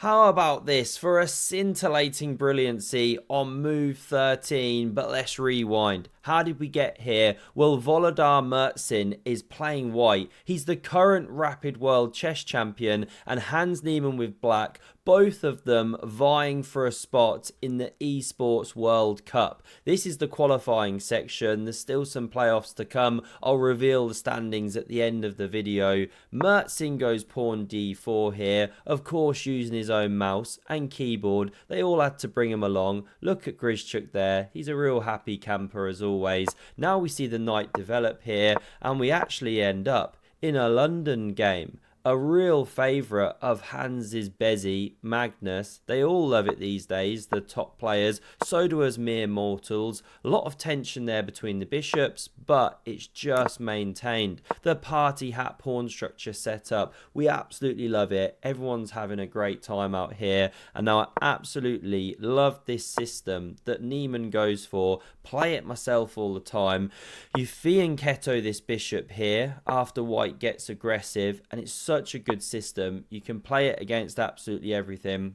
How about this for a scintillating brilliancy on move 13? But let's rewind. How did we get here? Well, Volodar Murzin is playing white. He's the current Rapid World Chess Champion, and Hans Niemann with black, both of them vying for a spot in the esports World Cup. This is the qualifying section. There's still some playoffs to come. I'll reveal the standings at the end of the video. Murzin goes pawn d4 here, of course using his own mouse and keyboard. They all had to bring him along. Look at Grischuk there. He's a real happy camper as always. Now we see the knight develop here, and we actually end up in a London game. A real favourite of Hans's Bezzy, Magnus. They all love it these days, the top players. So do us mere mortals. A lot of tension there between the bishops, but it's just maintained. The party hat pawn structure set up. We absolutely love it. Everyone's having a great time out here. And now I absolutely love this system that Niemann goes for. Play it myself all the time. You fianchetto this bishop here after white gets aggressive, and it's such a good system. You can play it against absolutely everything.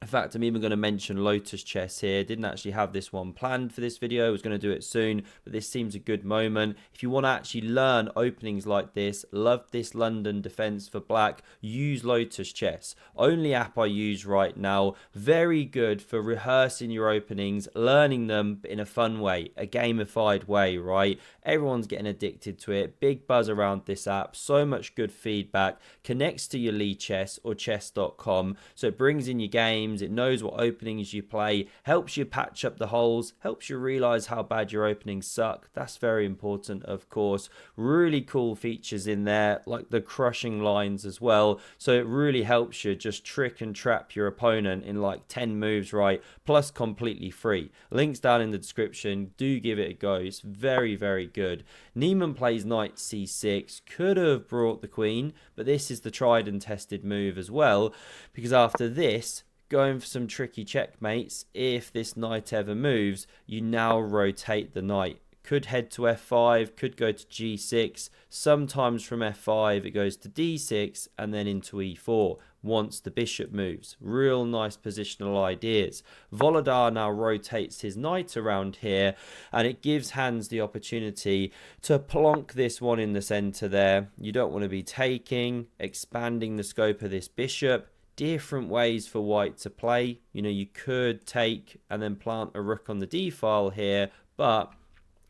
In fact, I'm even going to mention Lotus Chess here. Didn't actually have this one planned for this video. I was going to do it soon, but this seems a good moment. If you want to actually learn openings like this, love this London defense for black, use Lotus Chess. Only app I use right now. Very good for rehearsing your openings, learning them in a fun way, a gamified way, right? Everyone's getting addicted to it. Big buzz around this app. So much good feedback. Connects to your Chess or chess.com, so it brings in your game. It knows what openings you play, helps you patch up the holes, helps you realize how bad your openings suck. That's very important, of course. Really cool features in there, like the crushing lines as well. So it really helps you just trick and trap your opponent in like 10 moves, right? Plus completely free. Links down in the description. Do give it a go. It's very, very good. Niemann plays knight c6. Could have brought the queen, but this is the tried and tested move as well, because after this, going for some tricky checkmates. If this knight ever moves, you now rotate the knight. Could head to f5, could go to g6. Sometimes from f5 it goes to d6 and then into e4 once the bishop moves. Real nice positional ideas. Volodar now rotates his knight around here, and it gives Hans the opportunity to plonk this one in the center there. You don't want to be taking, expanding the scope of this bishop. Different ways for white to play. You know, you could take and then plant a rook on the d file here, but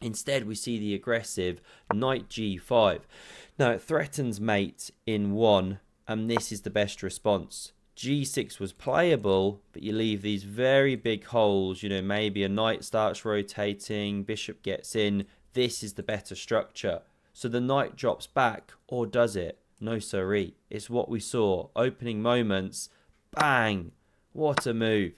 instead we see the aggressive knight g5. Now it threatens mate in 1, and this is the best response. g6 was playable, but you leave these very big holes. You know, maybe a knight starts rotating, bishop gets in. This is the better structure. So the knight drops back, or does it? No siree. It's what we saw. Opening moments. Bang. What a move.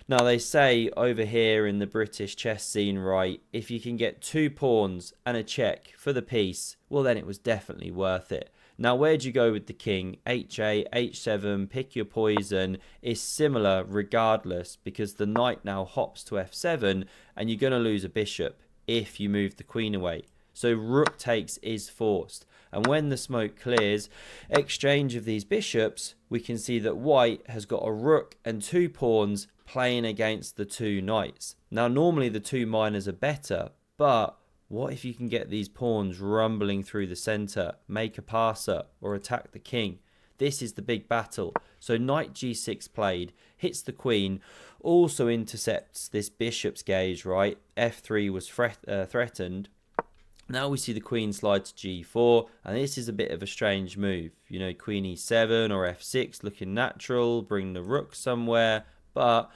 Now they say over here in the British chess scene, right, if you can get 2 pawns and a check for the piece, well then it was definitely worth it. Now where'd you go with the king? h8, h7, pick your poison. Is similar regardless, because the knight now hops to f7 and you're going to lose a bishop if you move the queen away. So rook takes is forced. And when the smoke clears, exchange of these bishops, we can see that white has got a rook and 2 pawns playing against the 2 knights. Now normally the 2 minors are better, but what if you can get these pawns rumbling through the center, make a passer, or attack the king? This is the big battle. So knight g6 played, hits the queen, also intercepts this bishop's gaze, right? f3 was threatened. Now we see the queen slide to g4, and this is a bit of a strange move. You know, queen e7 or f6 looking natural, bring the rook somewhere, but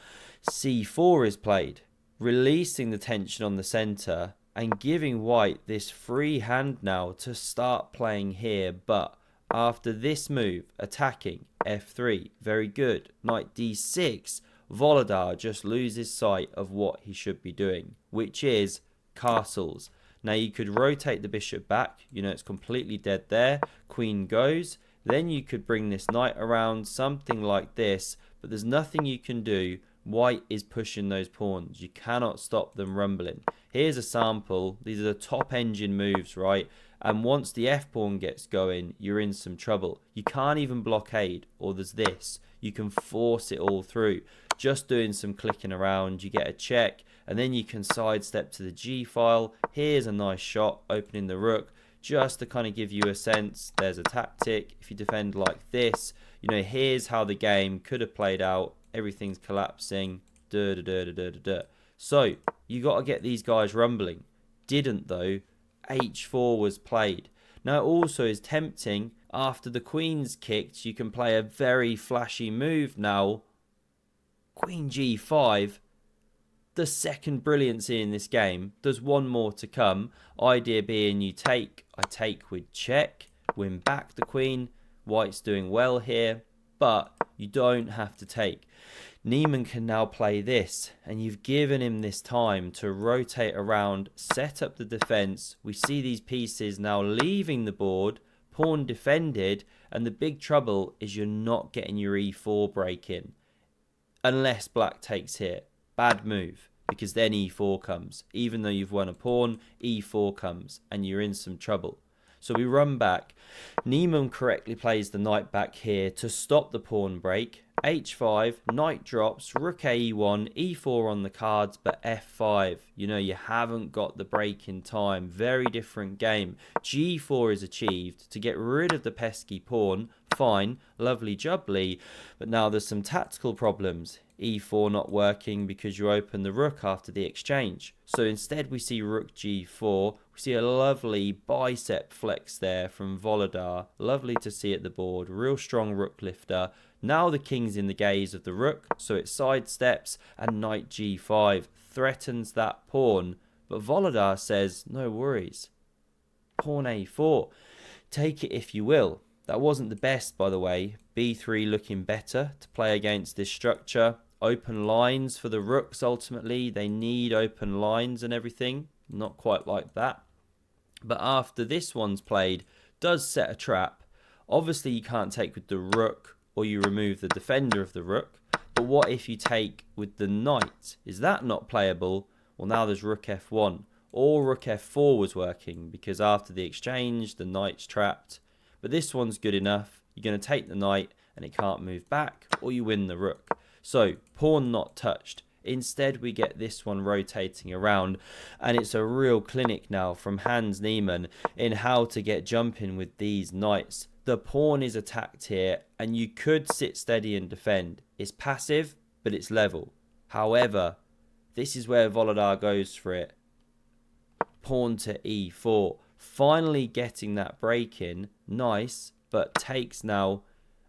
c4 is played, releasing the tension on the center and giving white this free hand now to start playing here. But after this move, attacking f3, very good. Knight d6, Volodar just loses sight of what he should be doing, which is castles. Now you could rotate the bishop back, you know, it's completely dead there. Queen goes, then you could bring this knight around, something like this, but there's nothing you can do. White is pushing those pawns. You cannot stop them rumbling. Here's a sample. These are the top engine moves, right? And once the f-pawn gets going, you're in some trouble. You can't even blockade, or there's this. You can force it all through. Just doing some clicking around, you get a check, and then you can sidestep to the g-file. Here's a nice shot, opening the rook, just to kind of give you a sense. There's a tactic. If you defend like this, you know, here's how the game could have played out. Everything's collapsing. So you got to get these guys rumbling. Didn't though. h4 was played. Now it also is tempting. After the queen's kicked, you can play a very flashy move now. Queen g5. The second brilliancy in this game. There's one more to come. Idea being you take. I take with check. Win back the queen. White's doing well here. But you don't have to take. Niemann can now play this, and you've given him this time to rotate around, set up the defense. We see these pieces now leaving the board, pawn defended, and the big trouble is you're not getting your e4 break in. Unless black takes here. Bad move, because then e4 comes. Even though you've won a pawn, e4 comes, and you're in some trouble. So we run back. Niemann correctly plays the knight back here to stop the pawn break. h5, knight drops, rook e1, e4 on the cards, but f5. You know, you haven't got the break in time. Very different game. g4 is achieved to get rid of the pesky pawn. Fine, lovely jubbly. But now there's some tactical problems. e4 not working because you open the rook after the exchange. So instead we see rook g4. We see a lovely bicep flex there from Volodar. Lovely to see at the board. Real strong rook lifter. Now the king's in the gaze of the rook, so it sidesteps, and knight g5 threatens that pawn. But Volodar says, no worries. Pawn a4. Take it if you will. That wasn't the best, by the way. b3 looking better to play against this structure. Open lines for the rooks, ultimately. They need open lines and everything. Not quite like that. But after this one's played, does set a trap. Obviously, you can't take with the rook, or you remove the defender of the rook. But what if you take with the knight? Is that not playable? Well, now there's rook f1. Or rook f4 was working, because after the exchange, the knight's trapped. But this one's good enough. You're going to take the knight, and it can't move back, or you win the rook. So, pawn not touched. Instead, we get this one rotating around, and it's a real clinic now from Hans Niemann in how to get jumping with these knights. The pawn is attacked here, and you could sit steady and defend. It's passive, but it's level. However, this is where Volodar goes for it. Pawn to e4. Finally getting that break in. Nice, but takes now,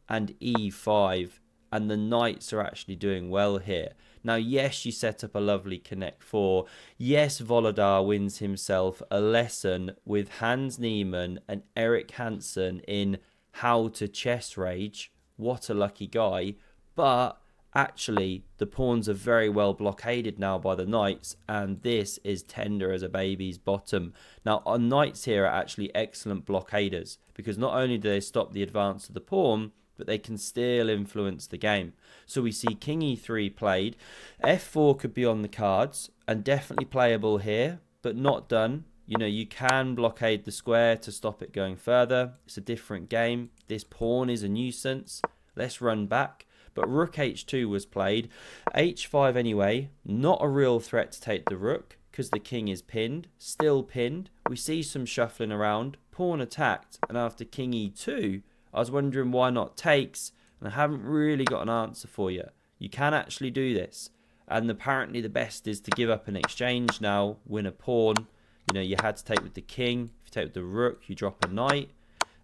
and e5. And the knights are actually doing well here. Now, yes, you set up a lovely connect 4. Yes, Volodar wins himself a lesson with Hans Niemann and Eric Hansen in how to chess rage. What a lucky guy. But actually, the pawns are very well blockaded now by the knights, and this is tender as a baby's bottom. Now, our knights here are actually excellent blockaders, because not only do they stop the advance of the pawn, but they can still influence the game. So we see king e3 played. f4 could be on the cards and definitely playable here, but not done. You know, you can blockade the square to stop it going further. It's a different game. This pawn is a nuisance. Let's run back. But rook h2 was played. h5 anyway. Not a real threat to take the rook because the king is pinned. Still pinned. We see some shuffling around. Pawn attacked. And after king e2... I was wondering why not takes, and I haven't really got an answer for you. You can actually do this, and apparently the best is to give up an exchange now, win a pawn. You know, you had to take with the king. If you take with the rook, you drop a knight,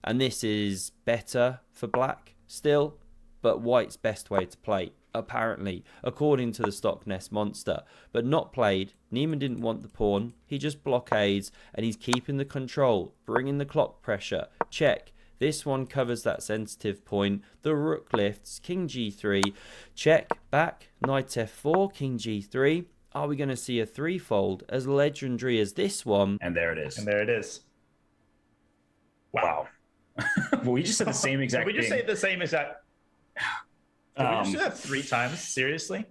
and this is better for black still, but white's best way to play, apparently, according to the stock nest monster. But not played. Niemann didn't want the pawn. He just blockades, and he's keeping the control, bringing the clock pressure. Check. This one covers that sensitive point. The rook lifts, king g3, check, back, knight f4, king g3. Are we going to see a threefold as legendary as this one? And there it is. And there it is. Wow. Well, we just said the same exact thing. Did we just say the same exact... Did we just do that 3 times? Seriously?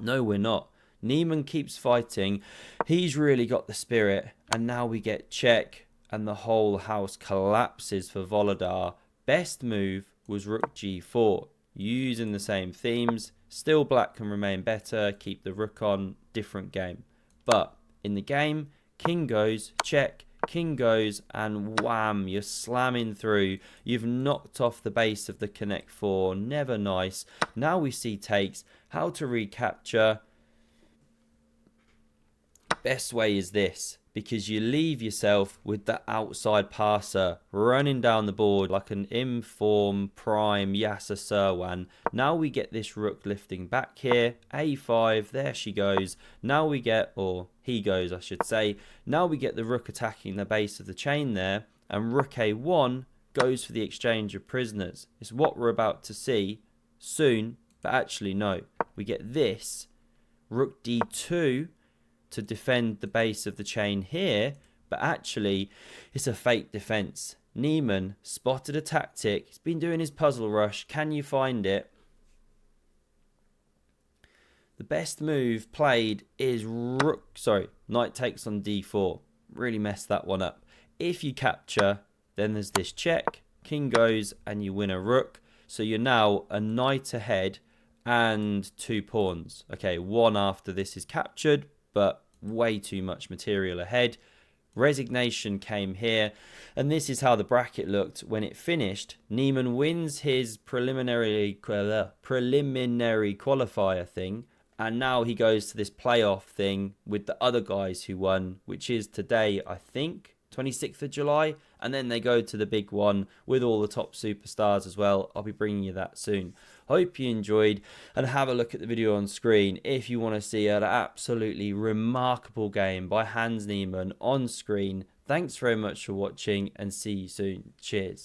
No, we're not. Niemann keeps fighting. He's really got the spirit. And now we get check. and the whole house collapses for Volodar. Best move was rook g4, using the same themes. Still black can remain better, keep the rook on, different game. But in the game, king goes, check, king goes, and wham, you're slamming through. You've knocked off the base of the connect 4, never nice. Now we see takes, how to recapture. Best way is this, because you leave yourself with the outside passer running down the board like an inform prime Yasser Serwan. Now we get this rook lifting back here, a5, there she goes. Now we get, or he goes I should say, now we get the rook attacking the base of the chain there, and rook a1 goes for the exchange of prisoners. It's what we're about to see soon, but actually no. We get this, rook d2, to defend the base of the chain here, but actually it's a fake defense. Niemann spotted a tactic. He's been doing his puzzle rush. Can you find it? The best move played is knight takes on d4. Really messed that one up. If you capture, then there's this check. King goes and you win a rook. So you're now a knight ahead and 2 pawns. Okay, 1 after this is captured, but way too much material ahead. Resignation came here, and this is how the bracket looked when it finished. Niemann wins his preliminary qualifier thing, and now he goes to this playoff thing with the other guys who won, which is today, I think, 26th of July, and then they go to the big one with all the top superstars as well. I'll be bringing you that soon. Hope you enjoyed, and have a look at the video on screen if you want to see an absolutely remarkable game by Hans Niemann on screen. Thanks very much for watching, and see you soon. Cheers.